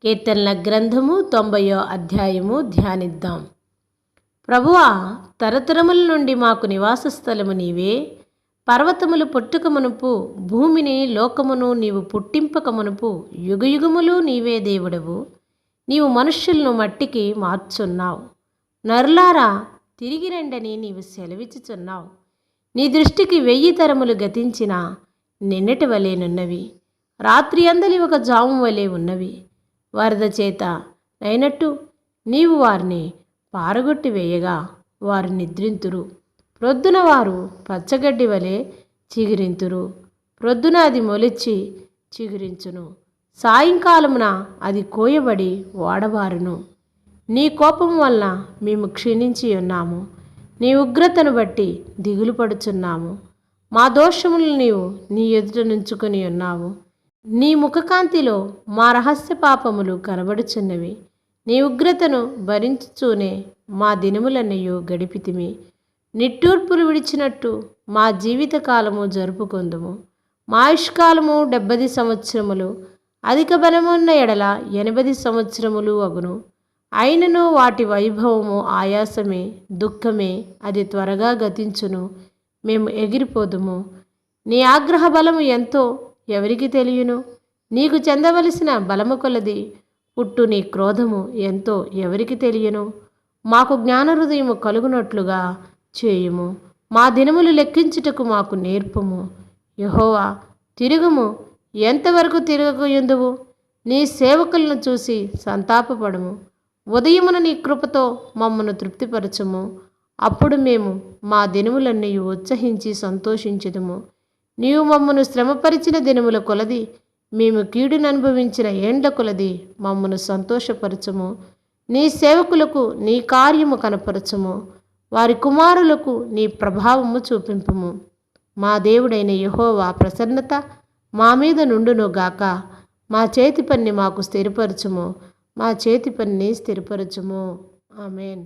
కీర్తనల గ్రంథము 90వ అధ్యాయము ధ్యానిద్దాం. ప్రభువా, తరతరముల నుండి మాకు నివాస స్థలము నీవే. పర్వతములు పుట్టుక మునుపు, భూమిని లోకమును నీవు పుట్టింపక మునుపు యుగయుగములు నీవే దేవుడవు. నీవు మనుష్యులను మట్టికి మార్చున్నావు. నరులారా, తిరిగి రండని నీవు సెలవిచ్చుచున్నావు. నీ దృష్టికి 1000 తరములు గతించిన నిన్నటి వలెనున్నవి. రాత్రి అందలి ఒక జాము వలె ఉన్నవి. వరద చేత అయినట్టు నీవు వారిని పారగొట్టి వేయగా వారు నిద్రింతురు. ప్రొద్దున వారు పచ్చగడ్డి వలె చిగురింతురు. ప్రొద్దున అది మొలిచి చిగురించును. సాయంకాలమున అది కోయబడి వాడబారును. నీ కోపం వలన మేము క్షీణించి ఉన్నాము. నీ ఉగ్రతను బట్టి దిగులు పడుచున్నాము. మా దోషములను నీవు నీ ఎదుట నుంచుకొని ఉన్నావు. నీ ముఖకాంతిలో మా రహస్య పాపములు కనబడుచున్నవి. నీ ఉగ్రతను భరించుచూనే మా దినములన్నయూ గడిపితిమి. నిట్టూర్పులు విడిచినట్టు మా జీవితకాలము జరుపుకొందుము. మా ఆయుష్కాలము 70 సంవత్సరములు, అధిక బలమున్న ఎడల 80 సంవత్సరములు అగును. అయినను వాటి వైభవము ఆయాసమే, దుఃఖమే. అది త్వరగా గతించును. మేము ఎగిరిపోదుము. నీ ఆగ్రహ బలము ఎంతో ఎవరికి తెలియను? నీకు చెందవలసిన బలము కొలది పుట్టు నీ క్రోధము ఎంతో ఎవరికి తెలియను? మాకు జ్ఞాన హృదయము కలుగునట్లుగా చేయుము. మా దినములు లెక్కించుటకు మాకు నేర్పము. యెహోవా, తిరుగుము. ఎంతవరకు తిరగకుందువు? నీ సేవకులను చూసి సంతాపపడము. ఉదయమున నీ కృపతో మమ్మను తృప్తిపరచుము. అప్పుడు మేము మా దినములన్నీ ఉత్సహించి సంతోషించుదుము. నీవు మమ్మను శ్రమపరిచిన దినముల కొలది, మేము కీడును అనుభవించిన ఏండ్ల కొలది మమ్మను సంతోషపరచుము. నీ సేవకులకు నీ కార్యము కనపరచుము. వారి కుమారులకు నీ ప్రభావము చూపింపుము. మా దేవుడైన యెహోవా ప్రసన్నత మా మీద నుండును గాక. మా చేతి పని మాకు స్థిరపరచుము. మా చేతి పనిని స్థిరపరచుము. ఆమేన్.